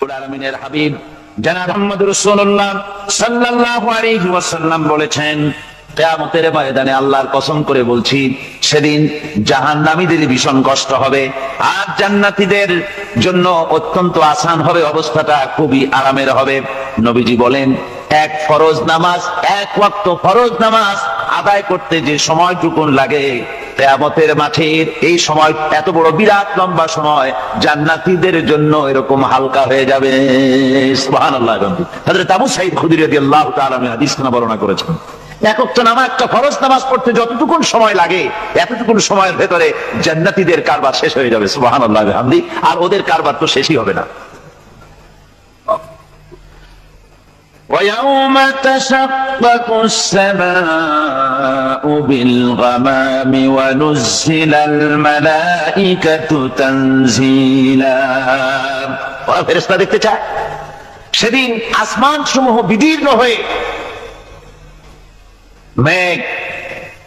রব্বুল আলামিনের হাবিব জনাব মুহাম্মদ রাসূলুল্লাহ সাল্লাল্লাহু আলাইহি ওয়াসাল্লাম বলেছেন, কিয়ামতের ময়দানে আল্লাহর কসম করে বলছি, সেদিন জাহান্নামীদের ভীষণ কষ্ট হবে আর জান্নাতীদের জন্য অত্যন্ত আসান হবে, অবস্থাটা খুবই আরামের হবে। নবীজি বলেন, এক ফরজ নামাজ, এক ওয়াক্ত ফরজ নামাজ আদায় করতে যে সময়টুকু লাগে, কিয়ামতের মাঠের এই সময়, এত বড় বিরাট লম্বা সময় জান্নাতীদের জন্য এরকম হালকা হয়ে যাবে। সুবহানাল্লাহ। হযরত আবু সাঈদ খুদরী রাদিয়াল্লাহু তাআলা হাদিস বর্ণনা করেছেন, এক ওয়াক্ত নামাজ, একটা ফরজ নামাজ পড়তে যতটুকু সময় লাগে, এতটুকু সময়ের ভেতরে জান্নাতীদের কারবার শেষ হয়ে যাবে। সুবহানাল্লাহ বিহামদি। আর ওদের কারবার তো শেষই হবে না। وَيَوْمَ تَشَقَّقُ السَّمَاءُ بِالْغَمَامِ وَنُزِّلَ الْمَلَائِكَةُ تَنزِيلًا। ওরা ফেরেশতা দেখতে চায়, সেদিন আসমান সমূহ বিদীর্ণ হয়ে মেঘ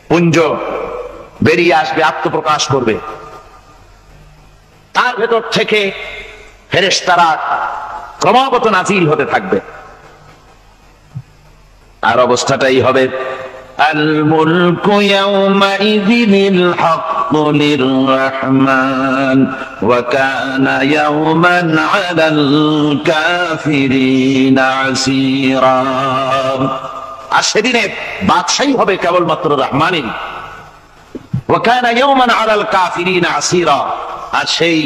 পুঞ্জ বেরিয়ে আসবে, আত্মপ্রকাশ করবে, তার ভেতর থেকে ফেরেশতারা ক্রমাগত নাজিল হতে থাকবে। আর অবস্থাটাই হবে, আল মুলকু ইয়াওমাইযিনিল হাক্কু লির-রাহমান ওয়া কানা ইয়াওমান আলাল কাফিরিনা আসীরা। আর সেদিনে বাদশাহী হবে কেবলমাত্র রহমানের। ওয়া কানা ইয়াওমান আলাল কাফিরিনা আসীরা। আর সেই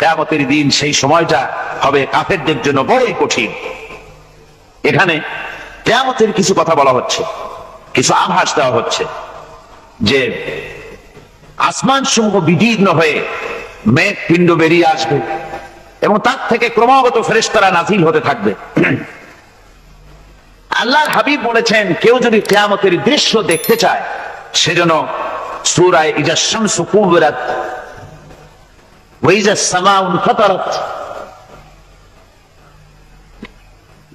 কিয়ামতের দিন, সেই সময়টা হবে কাফেরদের জন্য বড়ই কঠিন। এখানে কিয়ামতের কিছু কথা বলা হচ্ছে, কিছু আভাস দেওয়া হচ্ছে যে আসমান সমূহ বিদীর্ণ হয়ে মেঘ পিণ্ড বেরিয়ে আসবে এবং তার থেকে ক্রমাগত ফেরেশতারা নাজিল হতে থাকবে। আল্লাহর হাবিব বলেছেন, কেউ যদি কিয়ামতের দৃশ্য দেখতে চায়, সেজন্য সূরা ইজা শামসু কুবিরাত ওয়া ইজা সামাউ ফাতারাত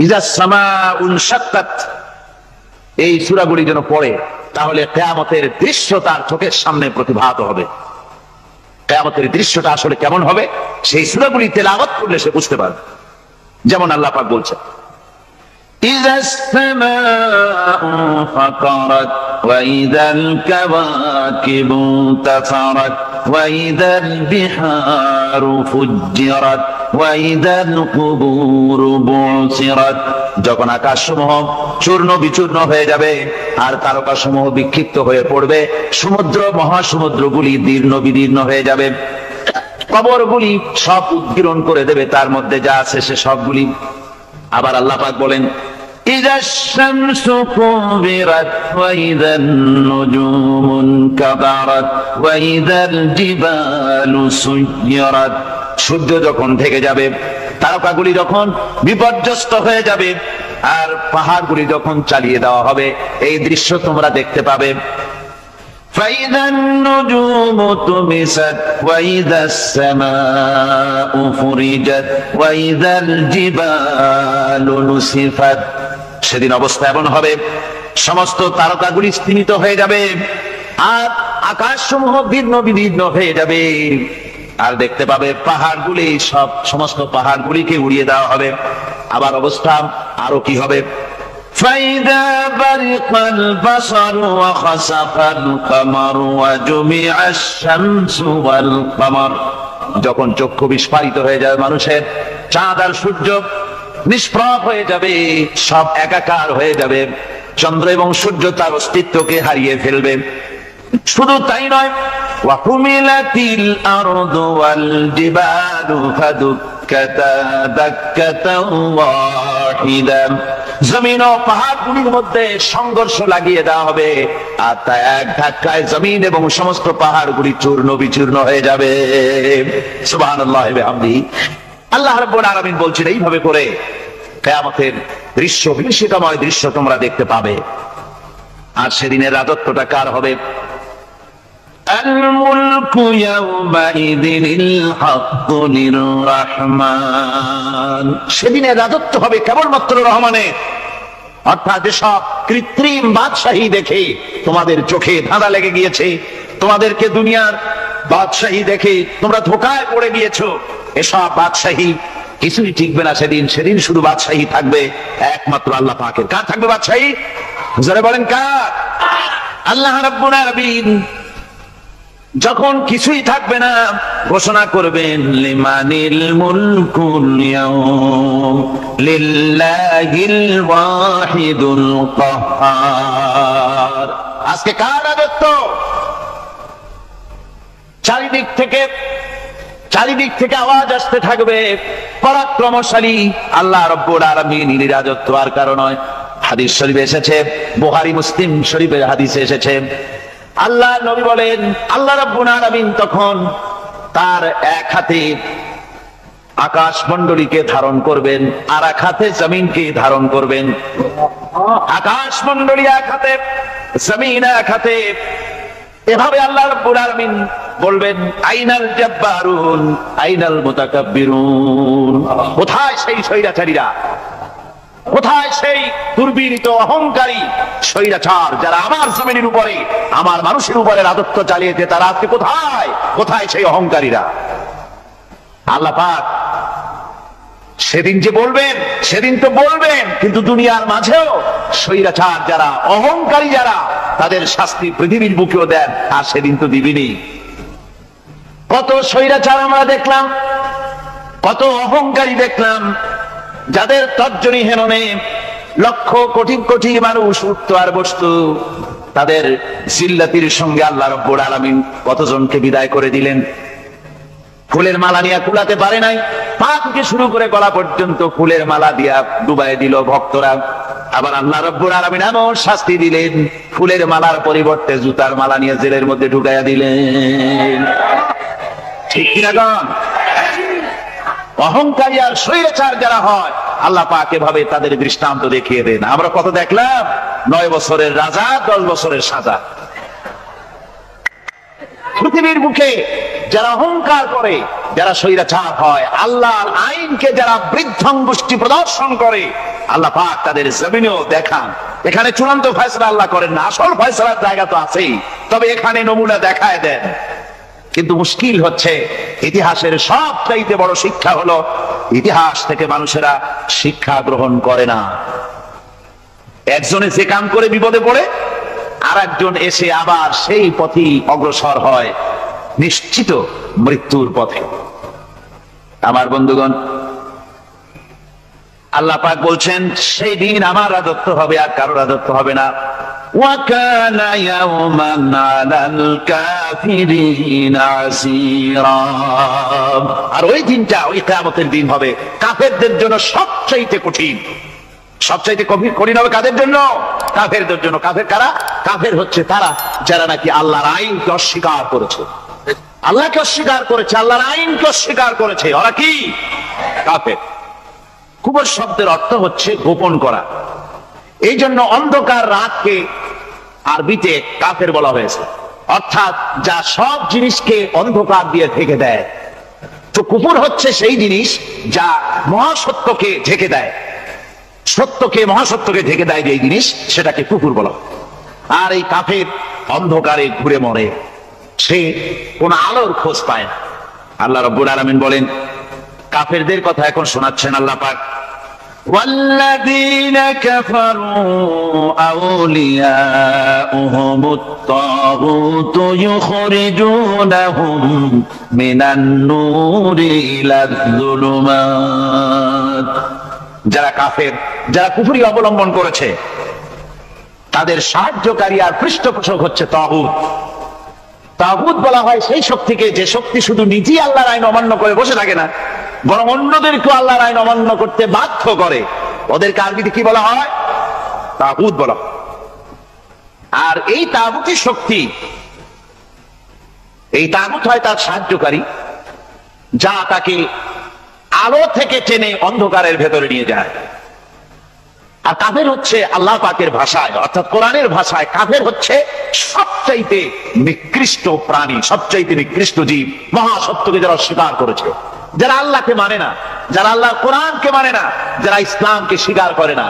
ইজা সামাউ শাক্কাত, এই সূরাগুলি যেন পড়ে, তাহলে কিয়ামতের দৃশ্য তার চোখের সামনে প্রতিভাত হবে। কিয়ামতের দৃশ্যটা আসলে কেমন হবে, সেই সূরাগুলি তেলাওয়াত করলে সে বুঝতে পারবে। যেমন আল্লাহ পাক বলছেন, إذا السماء انفطرت وإذا الكواكب انتثرت وإذا البحار فجرت وإذا القبور بعثرت। যখন আকাশসমূহ চূর্ণ বিচূর্ণ হয়ে যাবে আর তারকাসমূহ বিক্ষিপ্ত হয়ে পড়বে, সমুদ্র মহাসমুদ্রগুলি দীর্ণ বিদীর্ণ হয়ে যাবে, কবরগুলি সব উদ্গীরণ করে দেবে, তার মধ্যে যা আছে সে সবগুলি। আবার আল্লাহ পাক বলেন, ইযা শামসু কুবিরাত ওয়া ইযান নুজুমু কাদারাত ওয়া ইযাল জিবালু সুয়িরাত। সূর্য যখন ঢেকে যাবে, তারকাগুলি যখন বিপর্যস্ত হয়ে যাবে আর পাহাড়গুলি যখন চালিয়ে দেওয়া হবে, এই দৃশ্য তোমরা দেখতে পাবে। فإذا النجوم طمست وإذا السماء فرجت وإذا الجبال نسفت। সেদিন অবস্থা এমন হবে, সমস্ত তারকাগুলি স্তিমিত হয়ে যাবে আর আকাশসমূহ দীর্ণ বিদীর্ণ হয়ে যাবে, আর দেখতে পাবে পাহাড়গুলি, সমস্ত পাহাড়গুলিকে উড়িয়ে দেওয়া হবে। আবার অবস্থা আরো কি হবে, فإذا برق البصر وخسف القمر وجمع الشمس والقمر। যখন চক্ষু বিস্ফারিত হয়ে যাবে মানুষের, চাঁদ আর সূর্য নিষ্প্রভ হয়ে যাবে, সব একাকার হয়ে যাবে, চন্দ্র এবং সূর্য তার অস্তিত্বকে হারিয়ে ফেলবে। শুধু তাই নয়, ওয়াহুমিলাতিল আরদু ওয়াল জিবালু ফাদুক্কাতা দাক্কাতাও ওয়াহিদা। জমিন ও পাহাড়গুলির মধ্যে সংঘর্ষ লাগিয়ে দেওয়া হবে, আর তা এক ধাক্কায় জমিন এবং সমস্ত পাহাড়গুলি চূর্ণ বিচূর্ণ হয়ে যাবে। সুবহানাল্লাহ ওয়া বিহামদিহি। আল্লাহ রাব্বুল আলামিন বলছেন, এইভাবে করে কিয়ামতের দৃশ্য, বিভীষিকাময় দৃশ্য তোমরা দেখতে পাবে। আর সেদিনের রাজত্বটা কার হবে? আল মুলকু ইয়াওমাইযিনিল হাক্কু লির-রাহমান। সেদিনের রাজত্ব হবে কেবলমাত্র রহমানের। অর্থাৎ যেসব কৃত্রিম বাদশাহী দেখে তোমাদের চোখে ধাঁধা লেগে গিয়েছে, তোমাদেরকে দুনিয়ার বাদশাহী দেখে তোমরা ধোঁকায় পড়ে গিয়েছো, এসব বাদশাহী কিছুই টিকবে না সেদিন। সেদিন শুধু বাদশাহী থাকবে একমাত্র আল্লাহ পাকের। কার থাকবে বাদশাহী? জোরে বলেন কার? আল্লাহ রাব্বুল আলামিন যখন কিছুই থাকবে না ঘোষণা করবেন লিমানিল মুলকুল ইয়াউম লিল্লাহিল ওয়াহিদুল কাহ্হার। আজকে কার রাজত্ব? চারিদিক থেকে আওয়াজ আসতে থাকবে পরাক্রমশালী আল্লাহ রাব্বুল আলামিনের রাজত্ব। আর কারণ নয়, হাদিস শরীফে এসেছে, বুখারী মুসলিম শরীফের হাদিসে এসেছে, আল্লাহ নবী বলেন আল্লাহ রাব্বুল আলামিন তখন তার এক হাতে আকাশ মণ্ডলীকে ধারণ করবেন, আর এক হাতে জমিনকে ধারণ করবেন। আকাশ মণ্ডলী এক হাতে, জমিন এক হাতে। এভাবে আল্লাহ রাব্বুল আলামিন বলবেন আইনাল জাব্বারুন আইনাল মুতাকাব্বিরুন। কোথায় সেই স্বৈরাচারীরা? কোথায় সেই দুর্বীরিত অহংকারী স্বৈরাচার যারা আমার জমিনের উপরে, আমার মানুষের উপরে রাজত্ব চালিয়েছে? তারা আজকে কোথায়? কোথায় সেই অহংকারীরা? আল্লাহ পাক সেদিন যে বলবেন, সেদিন তো বলবেন, কিন্তু দুনিয়ার মাঝেও স্বৈরাচার যারা, অহংকারী যারা, তাদের শাস্তি পৃথিবীর বুকেও দেন, আর সেদিন তো দিবেনই। কত স্বৈরাচার আমরা দেখলাম, কত অহংকারী দেখলাম, যাদের তর্জনী হেননে লক্ষ কোটি কোটি মানুষ উঠত আর বসতো। তাদের জিল্লাতির সঙ্গে আল্লাহ রাব্বুল আলামিন কতজনকে বিদায় করে দিলেন। ফুলের মালা নিয়ে কুলাতে পারে নাই, পা থেকে শুরু করে গলা পর্যন্ত ফুলের মালা দিয়া ডুবাই দিল ভক্তরা। আবার আল্লাহ রাব্বুল আলামিন এমন শাস্তি দিলেন, ফুলের মালার পরিবর্তে জুতার মালা নিয়ে জেলের মধ্যে ঢুকাইয়া দিলেন। ঠিক কিনা গণ? অহংকারী আর স্বৈরাচার যারা হয়, আল্লাহ পাক এভাবে তাদের দৃষ্টান্ত দেখিয়ে দেন। আমরা কত দেখলাম, 9 বছরের রাজা, 10 বছরের সাজা। পৃথিবীর মুখে যারা অহংকার করে, যারা স্বৈরাচার হয়, আল্লাহর আইনকে যারা বৃদ্ধাঙ্গুষ্টি প্রদর্শন করে, আল্লাহ পাক তাদের জমিনেও দেখান। এখানে চূড়ান্ত ফয়সালা আল্লাহ করেন না, আসল ফয়সালার জায়গা তো আছেই, তবে এখানে নমুনা দেখায় দেন। কিন্তু মুশকিল হচ্ছে, ইতিহাসের সবচাইতে বড় শিক্ষা হলো ইতিহাস থেকে মানুষেরা শিক্ষা গ্রহণ করে না। একজনে যে কাম করে বিপদে পড়ে, আর একজন এসে আবার সেই পথেই অগ্রসর হয়, নিশ্চিত মৃত্যুর পথে। আমার বন্ধুগণ, আল্লাহ পাক বলছেন সেই দিন আমার রাজত্ব হবে, আর কারো রাজত্ব হবে না। وَكَانَ يَوْمًا عَلَى الْكَافِرِينَ عَسِيرًا। আর ওই দিনটা, ওই কিয়ামতের দিন হবে কাফেরদের জন্য সবচাইতে কঠিন। সবচাইতে কঠিন হবে কাদের জন্য? কাফেরদের জন্য। কাফের কারা? কাফের হচ্ছে তারা যারা নাকি আল্লাহর আইনকে অস্বীকার করেছে, আল্লাহকে অস্বীকার করেছে, আল্লাহর আইনকে অস্বীকার করেছে। ওরা কি? কাফের। কুফর শব্দের অর্থ হচ্ছে গোপন করা। এই জন্য অন্ধকার রাতকে আরবিতে কাফের বলা হয়েছে, অর্থাৎ যা সব জিনিসকে অন্ধকার দিয়ে ঢেকে দেয়। তো কুফর হচ্ছে সেই জিনিস যা মহাসত্যকে ঢেকে দেয়, সত্যকে, মহাসত্যকে ঢেকে দেয় যে জিনিস, সেটাকে কুফর বলা। আর এই কাফের অন্ধকারে ঘুরে মরে, সে কোন আলোর খোঁজ পায় না। আল্লাহ রাব্বুল আলামিন বলেন, কাফেরদের কথা এখন শোনাচ্ছেন আল্লাহ পাক, والذين كفروا أولياؤهم الطاغوت يخرجونهم من النور إلى الظلمات। যারা কাফের, যারা কুফরি অবলম্বন করেছে, তাদের সাহায্যকারী আর পৃষ্ঠপোষক হচ্ছে তাগুত। তাগুত বলা হয় সেই শক্তিকে, যে শক্তি শুধু নিজেই আল্লাহর আইন অমান্য করে বসে থাকে না, বরং অন্যদেরকে আল্লাহর আইন অমান্য করতে বাধ্য করে। ওদেরকে আরবিতে কি বলা হয়? তাগুত বলা। আর এই তাগুতি শক্তি, এই তাগুত হয় তার সাহায্যকারী, যা তাকে আলো থেকে টেনে অন্ধকারের ভেতরে নিয়ে যায়। আর কাফের হচ্ছে আল্লাহ পাকের ভাষায়, অর্থাৎ কোরআনের ভাষায়, কাফের হচ্ছে সবচাইতে নিকৃষ্ট প্রাণী, সবচাইতে নিকৃষ্ট জীব। মহাসত্যকে যারা স্বীকার করেছে, যারা আল্লাহকে মানে না, যারা আল্লাহর কোরআনকে মানে না, যারা ইসলামকে স্বীকার করে না,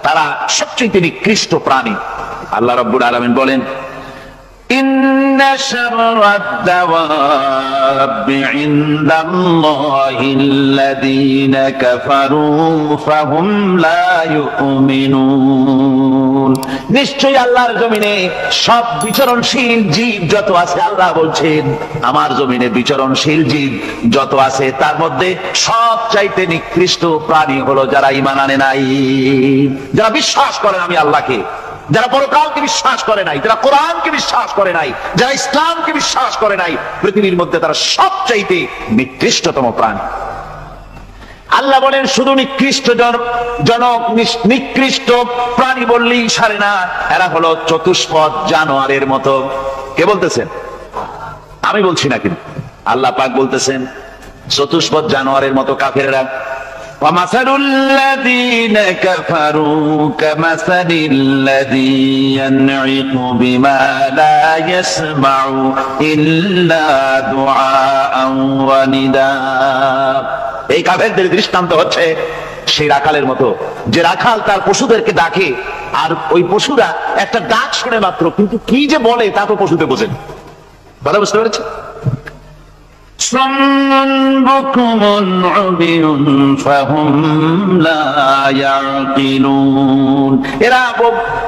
তারা সবচেয়ে নিকৃষ্ট প্রাণী। আল্লাহ রাব্বুল আলামিন বলেন, إن شر الدواب عند الله الذين كفروا فهم لا يؤمنون নিশ্চয়ই আল্লাহর জমিনে সব বিচরণশীল জীব যত আছে, আল্লাহ বলছেন আমার জমিনে বিচরণশীল জীব যত আছে তার মধ্যে সবচাইতে নিকৃষ্ট প্রাণী হলো যারা ঈমান আনে নাই, যারা বিশ্বাস করে আমি আল্লাহকে, যারা পরকালকে বিশ্বাস করে নাই, যারা কোরআনকে বিশ্বাস করে নাই, যারা ইসলামকে বিশ্বাস করে নাই, পৃথিবীর মধ্যে তারা সবচাইতে নিকৃষ্টতম প্রাণী। আল্লাহ বলেন শুধু নিকৃষ্ট জনক নিকৃষ্ট প্রাণী বললেই সারে না, এরা হলো চতুষ্পদ জানোয়ারের মতো। কে বলতেছেন? আমি বলছি না, কিন্তু আল্লাহ পাক বলতেছেন চতুষ্পদ জানোয়ারের মতো কাফেররা। وَمَثَلُ الَّذِينَ كَفَرُوا كَمَثَلِ الَّذِي يَنْعِقُ بِمَا لَا يَسْمَعُ إِلَّا دُعَاءً وَنِدَاءً। এই কাফেরদের দৃষ্টান্ত হচ্ছে সেই রাখালের মতো, যে রাখাল তার পশুদেরকে ডাকে আর ওই পশুরা একটা ডাক শুনে মাত্র, কিন্তু কি যে বলে তা তো পশুতে বোঝেন। কথা বুঝতে পেরেছে? এরা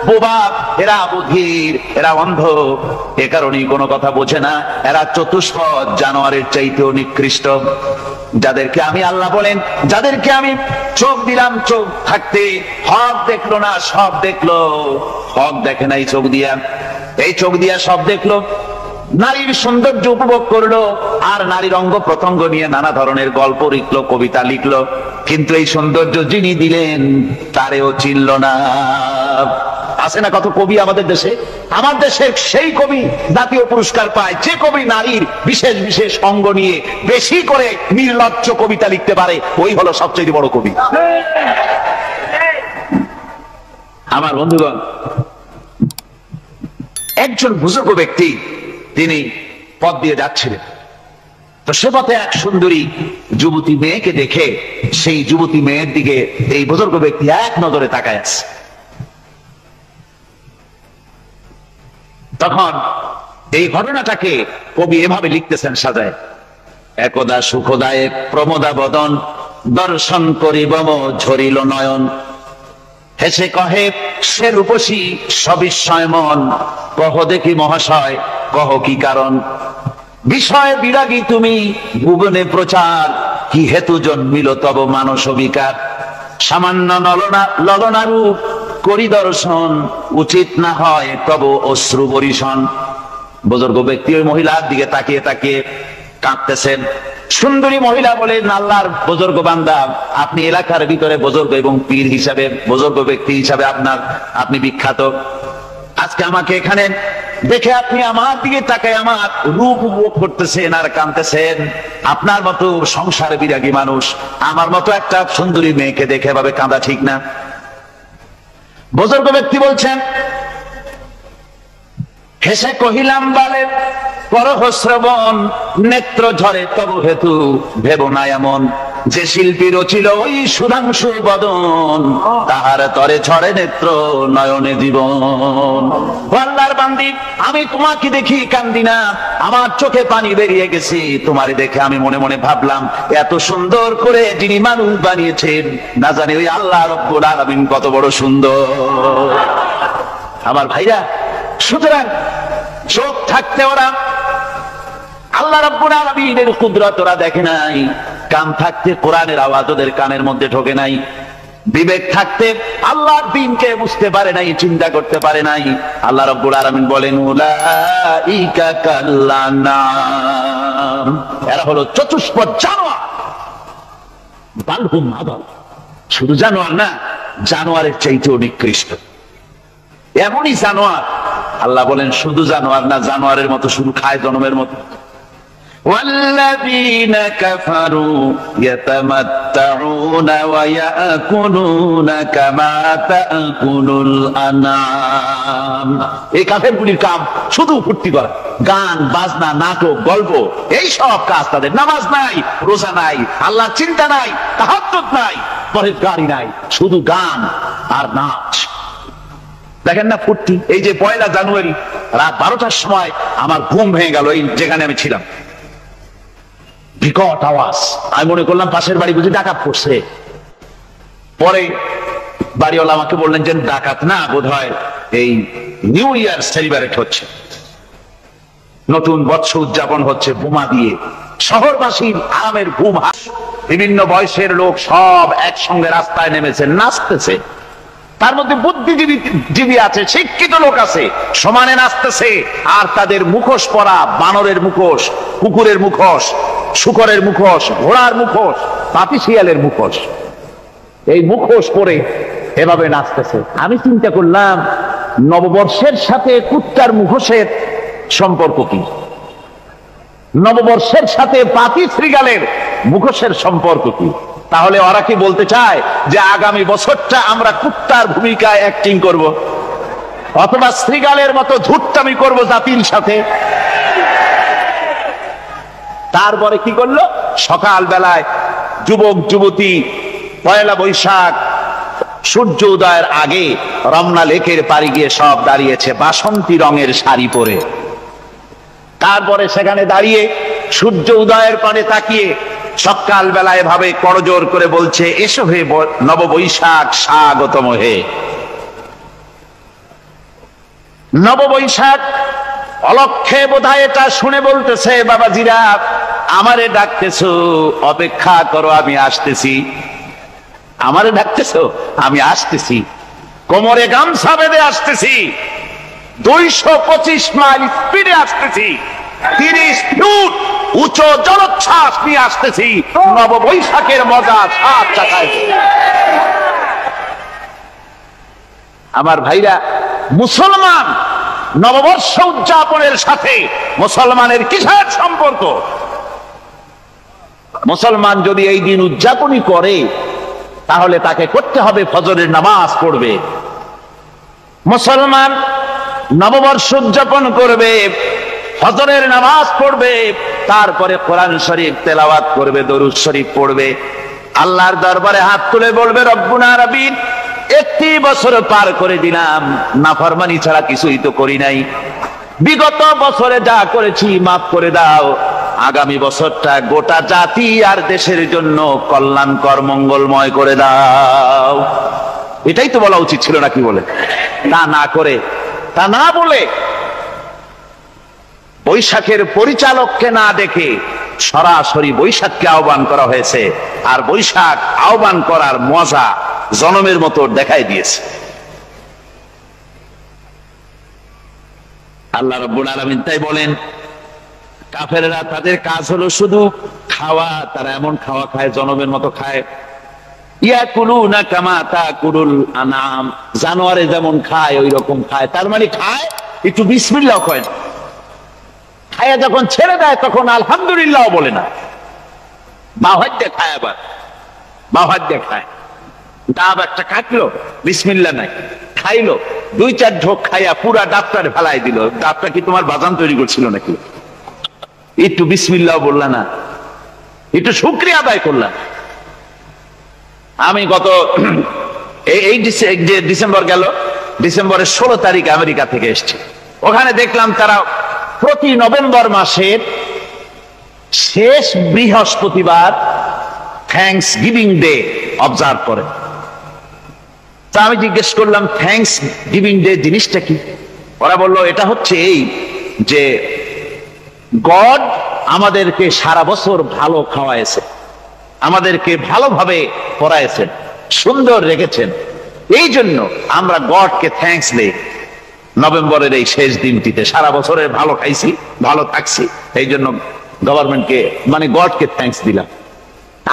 বোবা, এরা বধির, এরা অন্ধ, এ কারণেই কোনো কথা বোঝে না। এরা চতুষ্পদ জানোয়ারের চাইতেও নিকৃষ্ট। যাদেরকে আমি আল্লাহ বলেন, যাদেরকে আমি চোখ দিলাম, চোখ থাকতে হক দেখলো না, সব দেখলো, হক দেখে নাই চোখ দিয়া, এই চোখ দিয়া সব দেখলো, নারীর সৌন্দর্য উপভোগ করলো, আর নারীর অঙ্গ প্রত্যঙ্গ নিয়ে নানা ধরনের গল্প লিখলো, কবিতা লিখলো, কিন্তু এই সৌন্দর্য যিনি দিলেন তারেও চিনল না। আছে না কত কবি আমাদের দেশে? আমার দেশের সেই কবি জাতীয় পুরস্কার পায় যে কবি নারীর বিশেষ বিশেষ অঙ্গ নিয়ে বেশি করে নির্লজ্জ কবিতা লিখতে পারে, ওই হলো সবচেয়ে বড় কবি। আমার বন্ধুগণ, একজন বুজুর্গ ব্যক্তি তিনি পথ দিয়ে যাচ্ছিলেন, তো সে পথে এক সুন্দরী যুবতী মেয়েকে দেখে সেই যুবতী মেয়ের দিকে এই বুজুর্গ ব্যক্তি এক নজরে তাকায় আছে। তখন এই ঘটনাটাকে কবি এভাবে লিখতেছেন সাজায়: একদা সুখদায়ে প্রমোদা বদন, দর্শন করিব ঝরিল নয়ন, হেসে কহে সে রূপসী সবিস্ময় মন, কহ দেখি মহাশয় কহ কি কারণ, বিষয় বিরাগী তুমি ভুবনে প্রচার, কি হেতু জন্মিল তব মানস বিকার, সামান্য ললনা রূপ করি দর্শন, উচিত না হয় তব অশ্রু বরিশন। বুজুর্গ ব্যক্তি ওই মহিলার দিকে তাকিয়ে তাকিয়ে কাঁদতেছেন। সুন্দরী মহিলা বলেন, আল্লাহর বুজুর্গ বান্দা, আপনি এলাকার ভিতরে বুজুর্গ এবং পীর হিসাবে, বুজুর্গ ব্যক্তি হিসাবে আপনি বিখ্যাত। আজকে আমাকে এখানে দেখে আপনি আমার দিকে তাকায় আমার রূপ উপভোগ করতেছেন আর কাঁদতেছেন। আপনার মতো সংসার বিরাগী মানুষ আমার মতো একটা সুন্দরী মেয়েকে দেখে এভাবে কাঁদা ঠিক না। বুজুর্গ ব্যক্তি বলছেন, হেসে কহিলাম বালে করহ শ্রবণ, নেত্র ঝরে তব হেতু ভেব না এমন, যে শিল্পী রচিল ওই সুধাংশু বদন, তাহার তরে ছড়ে নেত্র নয়নে জীবন। আল্লাহর বান্দি, আমি তোমাকে দেখি কান্দি না, আমার চোখে পানি বেরিয়ে গেছে। তোমারে দেখে আমি মনে মনে ভাবলাম, এত সুন্দর করে যিনি মানুষ বানিয়েছেন, না জানি ওই আল্লাহ রব্বুল আলামিন কত বড় সুন্দর। আমার ভাইরা, সুতরাং চোখ থাকতে ওরা আল্লাহ রাব্বুল আলামিনের কুদরত ওরা দেখে নাই, কান থাকতে কোরআনের আওয়াজ ওদের কানের মধ্যে ঢোকে নাই, বিবেক থাকতে আল্লাহর দ্বীনকে বুঝতে পারে নাই, চিন্তা করতে পারে নাই। আল্লাহ রাব্বুল আলামিন বলেন, উলাইকা কাল্লানাম, এরা হলো চতুষ্পদ জানোয়ার। বালহুম আদাল, শুধু জানোয়ার না, জানোয়ারের চাইতেও নিকৃষ্ট। এমনই জানোয়ার, আল্লাহ বলেন শুধু জানোয়ার না, জানোয়ারের মতো শুধু খায় জনমের মতো। والذين كفروا يتمتعون ويأكلون كما تأكل الأنعام। এই কাফেরগুলির কাম শুধু ফুর্তি করা, গান বাজনা, নাটক, গল্প, এই সব কাজ তাদের। নামাজ নাই, রোজা নাই, আল্লাহর চিন্তা নাই, তাহাজ্জুদ নাই, পরহেজগারি নাই, শুধু গান আর নাচ। দেখেন না ফুর্তি। এই যে 1 জানুয়ারি রাত 12টার সময় আমার ঘুম ভেঙে গেল, এই যেখানে আমি ছিলাম, বিকট আওয়াজ। আমি মনে করলাম পাশের বাড়ি বুঝি ডাকাত পড়ছে। পরে বাড়িওয়ালা আমাকে বললেন যে ডাকাত না, বোধহয় এই নিউ ইয়ার সেলিব্রেট হচ্ছে, নতুন বৎসর উদযাপন হচ্ছে বোমা দিয়ে। শহরবাসীর আরামের ঘুম। বিভিন্ন বয়সের লোক সব একসঙ্গে রাস্তায় নেমেছে, নাচতেছে। তার মধ্যে বুদ্ধিজীবী আছে, শিক্ষিত লোক আছে, সমানে নাচতেছে। আর তাদের মুখোশ পরা, বানরের মুখোশ, কুকুরের মুখোশ, শূকরের মুখোশ, ঘোড়ার মুখোশ, পাপী শিয়ালের মুখোশ, এই মুখোশ পরে এভাবে নাচতেছে। আমি চিন্তা করলাম নববর্ষের সাথে কুত্তার মুখোশের সম্পর্ক কি? নববর্ষের সাথে পাপী শৃগালের মুখোশের সম্পর্ক কি? তাহলে ওরা কি বলতে চায় যে আগামী বছরটা আমরা কুত্তার ভূমিকায় অ্যাক্টিং করব, অথবা শৃগালের মতো ধূর্তামি করব জাতির সাথে? তারপরে কি করলো? সকাল বেলায় যুবক যুবতী 1 বৈশাখ সূর্য উদয়ের আগে রমনা লেকের পাড়ে গিয়ে সব দাঁড়িয়েছে বাসন্তী রঙের শাড়ি পরে। তারপরে সেখানে দাঁড়িয়ে সূর্য উদয়ের পানে তাকিয়ে সকাল বেলায় ভাবে করজোর করে বলছে, এসো হে নববৈশাখ স্বাগতম হে। নববৈশাখ অলক্ষে বোধহয় এটা শুনে বলতেছে, বাবাজিরা আমারে ডাকতেছো, অপেক্ষা করো আমি আসতেছি। আমারে ডাকতেছো, আমি আসতেছি, কোমরে গামছা বেঁধে আসতেছি, 225 মাইল স্পিডে আসতেছি, 30 ফুট উঁচু জলোচ্ছ্বাস নিয়ে আসতেছি, নববৈশাখের মজা সাত চাকায়। আমার ভাইরা, মুসলমান নববর্ষ উদযাপনের সাথে মুসলমানের কিসের সম্পর্ক? মুসলমান যদি এই দিন উদযাপনই করে তাহলে তাকে করতে হবে ফজরের নামাজ পড়বে। মুসলমান নববর্ষ উদযাপন করবে, ফজরের নামাজ পড়বে, তারপরে কোরআন শরীফ তেলাওয়াত করবে, দরুদ শরীফ পড়বে, আল্লাহর দরবারে হাত তুলে বলবে, রব্বুনা রাব্বিন 1 বছর পার করে দিলাম, নাফরমানি ছাড়া কিছুই তো করি নাই, বিগত বছরে যা করেছি মাফ করে দাও, আগামী বছরটা গোটা জাতি আর দেশের জন্য কল্যাণকর মঙ্গলময় করে দাও। এটাই তো বলা উচিত ছিল নাকি? বলে তা না করে, তা না বলে, বৈশাখের পরিচালককে না দেখে সরাসরি বৈশাখকে আহ্বান করা হয়েছে। আর বৈশাখ আহ্বান করার মজা জনমের মতো দেখাই দিয়েছে। আল্লাহ রাব্বুল আলামিন তাই বলেন, কাফেররা তাদের কাজ হলো শুধু খাওয়া, তারা এমন খাওয়া খায় জনমের মতো খায়। ইয়াকুলুনা কামা তাকুলুল আনাম, জানোয়ারে যেমন খায় ওই রকম খায়। তার মানে খায়, একটু বিসমিল্লাহ কয় না, খায়া যখন ছেড়ে দেয় তখন আলহামদুলিল্লাহ বলে না, বাহাত দিয়ে খায়, আবার বাহাত দিয়ে খায়। ডাব একটা কাটলো, বিসমিল্লাহ নাই, খাইলো, 2-4 ঢোক খাইয়া পুরা ডাবটারে ফেলাই দিল। ডাবটা কি তোমার বাজান তৈরি করছিল নাকি? একটু বিসমিল্লাহ বললা না, একটু শুকরিয়া আদায় করলাম। আমি গত এই ডিসেম্বর গেল, ডিসেম্বরের 16 তারিখ আমেরিকা থেকে এসেছি। ওখানে দেখলাম তারা প্রতি নভেম্বর মাসের শেষ বৃহস্পতিবার থ্যাঙ্কস গিভিং ডে অবজার্ভ করে। তা আমি জিজ্ঞেস করলাম, থ্যাঙ্কস গিভিং ডে জিনিসটা কি? ওরা বলল, এটা হচ্ছে এই যে গড আমাদেরকে সারা বছর ভালো খাওয়াইছে, আমাদেরকে ভালোভাবে পড়াইছেন, সুন্দর রেখেছেন, এই জন্য আমরা গডকে থ্যাঙ্কস দেই নভেম্বরের এই শেষ দিনটিতে। সারা বছরের ভালো খাইছি, ভালো থাকছি, এই জন্য গভর্নমেন্টকে মানে গডকে থ্যাঙ্কস দিলাম।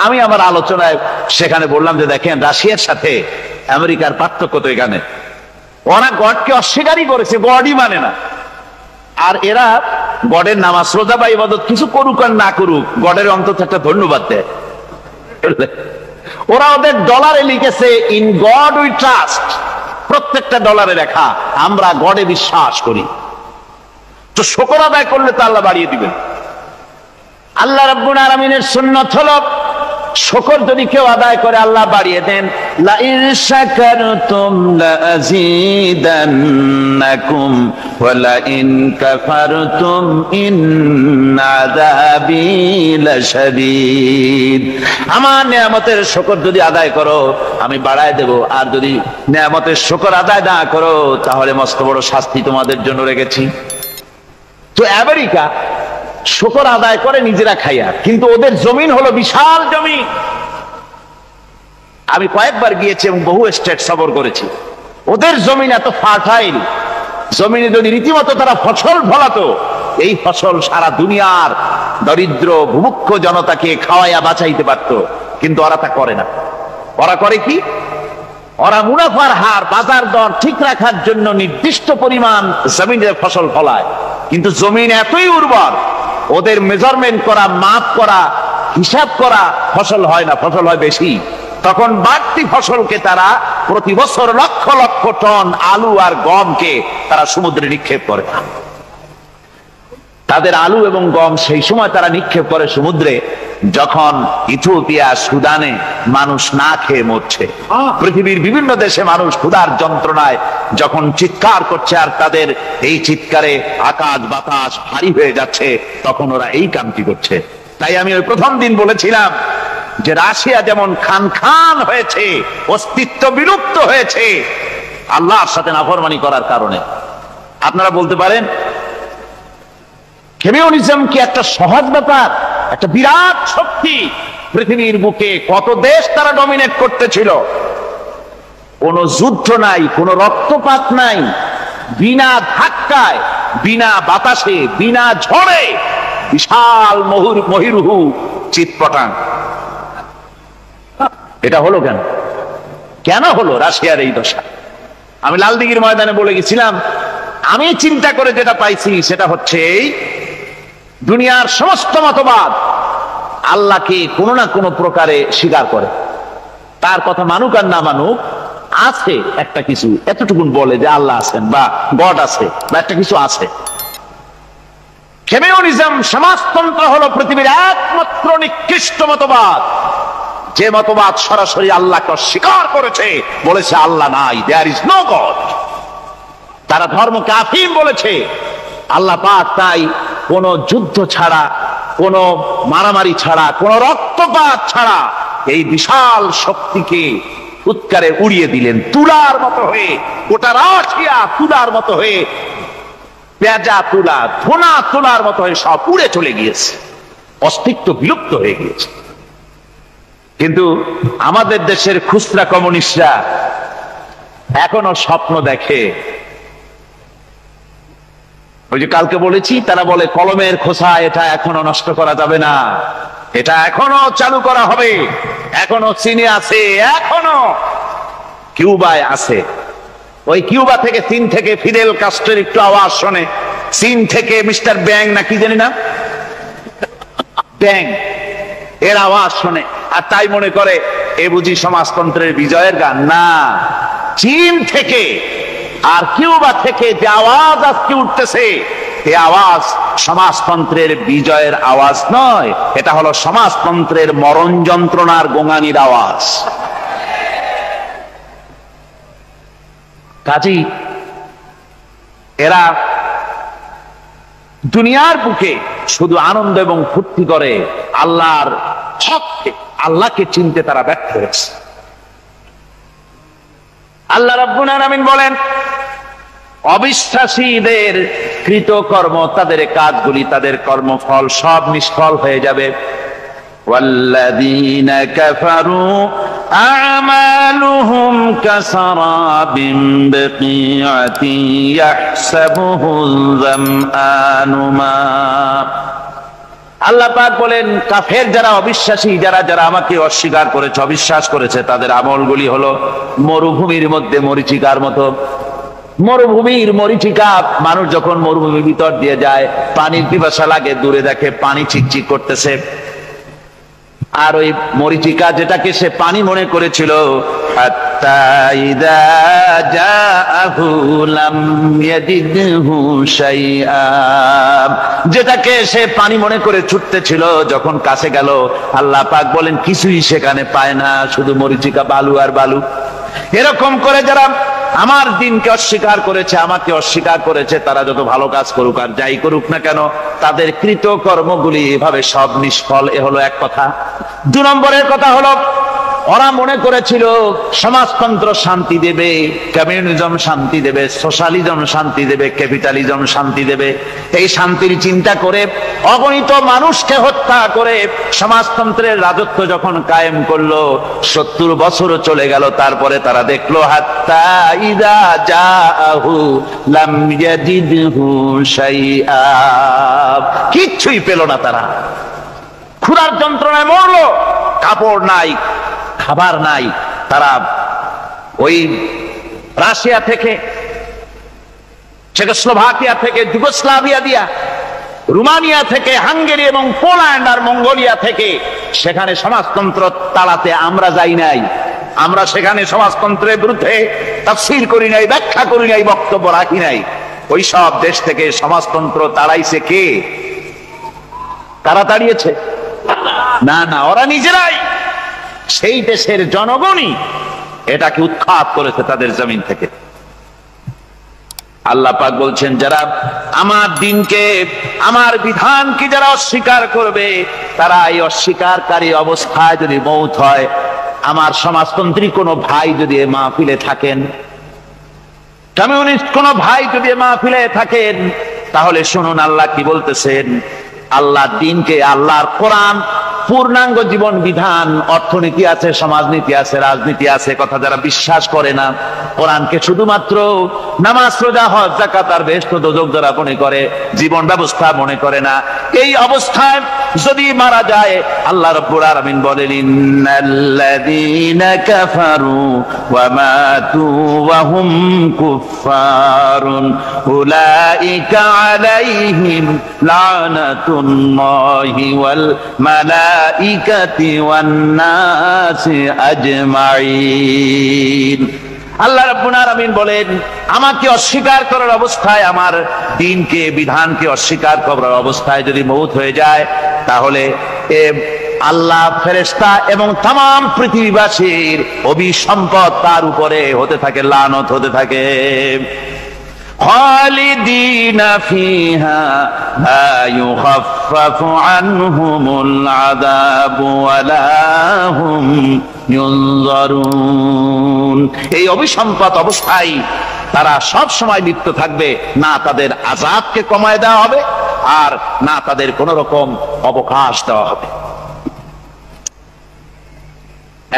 আমি আমার আলোচনায় সেখানে বললাম যে দেখেন, রাশিয়ার সাথে আমেরিকার পার্থক্য তো এখানে, ওরা গডকে অস্বীকারই করেছে, গডই মানে না। আর এরা গডের নামাজ রোজা বা ইবাদত কিছু করুক আর না করুক, গডের অন্তত একটা ধন্যবাদ দেয়। ওরা ওদের ডলারে লিখেছে, ইন গড উই ট্রাস্ট, প্রত্যেকটা ডলারে লেখা আমরা গডে বিশ্বাস করি। তো শুকর আদায় করলে তো আল্লাহ বাড়িয়ে দিবেন। আল্লাহ রাব্বুল আলামিনের সুন্নাত হলো শুকর যদি কেউ আদায় করে আল্লাহ বাড়িয়ে দেন, লা ইন শাকারতুম লাযীদান্নাকুম ওয়া লা ইন কাফারতুম ইন্না আযাবী লাশাদীদ। আমার নিয়ামতের শুকর যদি আদায় করো আমি বাড়ায় দেব, আর যদি নিয়ামতের শুকর আদায় না করো তাহলে মস্ত বড় শাস্তি তোমাদের জন্য রেখেছি। তো আমেরিকা শুকর আদায় করে নিজেরা খাইয়া, কিন্তু ওদের জমিন হলো বিশাল জমি। আমি কয়েকবার গিয়েছি এবং বহু স্টেট সফর করেছি। ওদের জমিন এত ফার্টাইল, জমিনে যদি রীতিমতো তারা ফসল ফলাতো, এই ফসল সারা দুনিয়ার দরিদ্র ভূমুক্ষ জনতাকে খাওয়াইয়া বাঁচাইতে পারত। কিন্তু ওরা তা করে না। ওরা করে কি? ওরা মুনাফার হার, বাজার দর ঠিক রাখার জন্য নির্দিষ্ট পরিমাণ জমিনে ফসল ফলায়, কিন্তু জমিন এতই উর্বর ওদের মেজারমেন্ট করা, মাপ করা, হিসাব করা ফসল হয় না, ফসল হয় বেশি। তখন বাড়তি ফসলকে তারা প্রতি বছর লক্ষ লক্ষ টন আলু আর গমকে তারা সমুদ্রে নিক্ষেপ করে। তাদের আলু এবং গম সেই সময় তারা নিক্ষেপ করে সমুদ্রে যখন ইথিওপিয়া, সুদানে মানুষ না খেয়ে মরছে। পৃথিবীর বিভিন্ন দেশে মানুষ ক্ষুধার যন্ত্রণায় যখন চিৎকার করছে, আর তাদের এই চিৎকারে আকাশ বাতাস ভারী হয়ে যাচ্ছে, তখন ওরা এই কামটি করছে। তাই আমি ওই প্রথম দিন বলেছিলাম যে রাশিয়া যেমন খান খান হয়েছে, অস্তিত্ব বিলুপ্ত হয়েছে আল্লাহর সাথে নাফরমানি করার কারণে। আপনারা বলতে পারেন কমিউনিজম কি একটা সহজ ব্যাপার? একটা বিরাট শক্তি। পৃথিবীর বুকে কত দেশ তারা ডমিনেট করতেছিল, কোন যুদ্ধ নাই, কোন রক্তপাত নাই, বিনা ধাক্কায়, বিনা বাতাসে, বিনা ঝড়ে বিশাল মহিরুহু চিৎপটাং। এটা হলো কেন? কেন হলো রাশিয়ার এই দশা? আমি লালদিঘির ময়দানে বলে গেছিলাম, আমি চিন্তা করে যেটা পাইছি সেটা হচ্ছে দুনিয়ার সমস্ত মতবাদ আল্লাহকে কোনো না কোনো প্রকারে স্বীকার করে। তার কথা মানুক আর না মানুক, আছে একটা কিছু, এতটুকুন বলে যে আল্লাহ আছেন বা গড আছে বা একটা কিছু আছে। কমিউনিজম, সমাজতন্ত্র হলো পৃথিবীর একমাত্র নিকৃষ্ট মতবাদ, যে মতবাদ সরাসরি আল্লাহকে অস্বীকার করেছে, বলেছে আল্লাহ নাই, দেয়ার ইজ নো গড। তারা ধর্মকে আফিম বলেছে। আল্লাহ পাক তাই কোন যুদ্ধ ছাড়া, কোন মারামারি ছাড়া, কোন রক্তপাত ছাড়া এই বিশাল শক্তিকে উৎকারে উড়িয়ে দিলেন, তুলার মতো হয়ে। গোটা রাশিয়া তুলার মতো হয়ে, পেঁজা তুলা, ধোনা তুলার মতো হয়ে সব উড়ে চলে গিয়েছে, অস্তিত্ব বিলুপ্ত হয়ে গিয়েছে। কিন্তু আমাদের দেশের খুচরা কমিউনিস্টরা এখনো স্বপ্ন দেখে। ওই যে কালকে বলেছি, তারা বলে কলমের খোসা এটা এখনো নষ্ট করা যাবে না, এটা এখনো চালু করা হবে। এখনো চীনে আছে, এখনো কিউবায় আছে। ওই কিউবা থেকে, চীন থেকে ফিদেল কাস্ট্রোর একটু আওয়াজ শোনে, চীন থেকে মিস্টার ব্যাং না কি জানি না, ব্যাং, এর আওয়াজ শোনে, আর তাই মনে করে এ বুঝি সমাজতন্ত্রের বিজয়ের গান। না, চীন থেকে আর কিউবা থেকে যে আওয়াজ আজকে উঠতেছে, এই আওয়াজ সমাজতন্ত্রের বিজয়ের আওয়াজ নয়, এটা হলো সমাজতন্ত্রের মরণ যন্ত্রণার গোঙানির আওয়াজ। কাজী এরা দুনিয়ার বুকে শুধু আনন্দ এবং ফুর্তি করে, আল্লাহর হককে, আল্লাহকে চিনতে তারা ব্যর্থ হয়েছে। আল্লাহ রাব্বুল আলামিন বলেন, অবিশ্বাসীদের কৃতকর্ম, তাদের কাজগুলি, তাদের কর্মফল সব নিষ্ফল হয়ে যাবে। ওয়াল্লাযীনা কাফারু আ'মালুহুম কাসারাবিন বিকিআতিন ইয়াহসাবুহুল যামআনু মা। আল্লাহ পাক বলেন, কাফের যারা, অবিশ্বাসী যারা, যারা আমাকে অস্বীকার করেছে, অবিশ্বাস করেছে, তাদের আমলগুলি হলো মরুভূমির মধ্যে মরীচিকার মতো। মরুভূমির মরীচিকা, মানুষ যখন মরুভূমির ভিতর দিয়ে যায়, পানির পিপাসা লাগে, দূরে দেখে পানি চিকচিক করতেছে, আর ওই মরীচিকা যেটাকে সে পানি মনে করেছিল, হাত্তা ইযা জাআহু লাম ইয়াজিদহু শাইআ, যেটাকে সে পানি মনে করে ছুটতেছিল যখন কাছে গেল আল্লাহ পাক বলেন কিছুই সেখানে পায় না, শুধু মরিচিকা বালু আর বালু। এরকম করে যারা আমার দিনকে অস্বীকার করেছে, আমাকে অস্বীকার করেছে, তারা যত ভালো কাজ করুক আর যাই করুক না কেন, তাদের কৃত কর্মগুলি এভাবে সব নিষ্ফল। এ হলো এক কথা। 2 নম্বরের কথা হলো, ওরা মনে করেছিল সমাজতন্ত্র শান্তি দেবে, কমিউনিজম শান্তি দেবে, সোশ্যালিজম শান্তি দেবে, ক্যাপিটালিজম শান্তি দেবে। এই শান্তির চিন্তা করে অগণিত মানুষকে হত্যা করে সমাজতন্ত্রের রাজত্ব যখন কায়েম করলো, 70 বছর চলে গেল, তারপরে তারা দেখলো হাত্তা ইযা জাআহু লাম ইয়াজিদহু শাইআ, কিচ্ছুই পেল না। তারা ক্ষুধার যন্ত্রণায় মরলো, কাপড় নাই, খাবার নাই। তারা ওই রাশিয়া থেকে, চেকোস্লোভাকিয়া থেকে, যুগোস্লাভিয়া দিয়া, রোমানিয়া থেকে, হাঙ্গেরি এবং পোল্যান্ড আর মঙ্গোলিয়া থেকে সেখানে সমাজতন্ত্র তাড়াতে আমরা যাই নাই। আমরা সেখানে সমাজতন্ত্রের বিরুদ্ধে তাফসীর করি নাই, ব্যাখ্যা করি নাই, বক্তব্য রাখি নাই। ওই সব দেশ থেকে সমাজতন্ত্র তাড়াইছে কে? তারা তাড়িয়েছে? না না, ওরা নিজেরাই, সেই দেশের জনগণই এটাকে উৎখাত করেছে তাদের জমিন থেকে। আল্লাহ পাক বলছেন, যারা আমার দিনকে, আমার বিধানকে যারা অস্বীকার করবে, তারা এই অস্বীকারী অবস্থায় যদি মৌত হয়, আমার সমাজতন্ত্রী কোনো ভাই যদি এ মাহফিলে থাকেন, কমিউনিস্ট কোনো ভাই যদি এ মাহফিলে থাকেন, তাহলে শুনুন আল্লাহ কি বলতেছেন। আল্লাহর দিনকে, আল্লাহর কোরআন পূর্ণাঙ্গ জীবন বিধান, অর্থনীতি আছে, সমাজনীতি আছে, রাজনীতি আছে, কথা যারা বিশ্বাস করে না, কোরআনকে শুধুমাত্র নামাজ, রোজা, হজ, যাকাত আর বেহেশত দোজখ যারা মনে করে, জীবন ব্যবস্থা মনে করে না, এই অবস্থায় যদি মারা যায়, আল্লাহ রাব্বুল আলামিন বলেন ইন্নাল্লাযীনা কাফারু ওয়া মাতু ওয়া হুম কুফফারুন উলাইকা আলাইহিম লানাতুল্লাহি ওয়াল মালাইকাতি ওয়ান নাসি আজমাইন। আল্লাহ রাব্বুল আলামিন বলেন, আমাকে অস্বীকার করার অবস্থায়, আমার দ্বীনকে, বিধানকে অস্বীকার করার অবস্থায় যদি মওত হয়ে যায়, তাহলে আল্লাহ, ফেরেশতা এবং तमाम পৃথিবীবাসীর অভিসম্পদ তার উপরে হতে থাকে, লানত হতে থাকে। খালিদিনা ফিহা লা ইউখাফফাফু আনহুমুল আযাবু ওয়া লা হুম ইউনজারুন। এই অভিসম্পদ অবস্থায় তারা সব সময় লিপ্ত থাকবে, না তাদের আযাবকে কমায় দেওয়া হবে আর না তাদের কোন রকম অবকাশ দেওয়া হবে।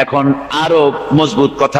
এখন আরো মজবুত কথা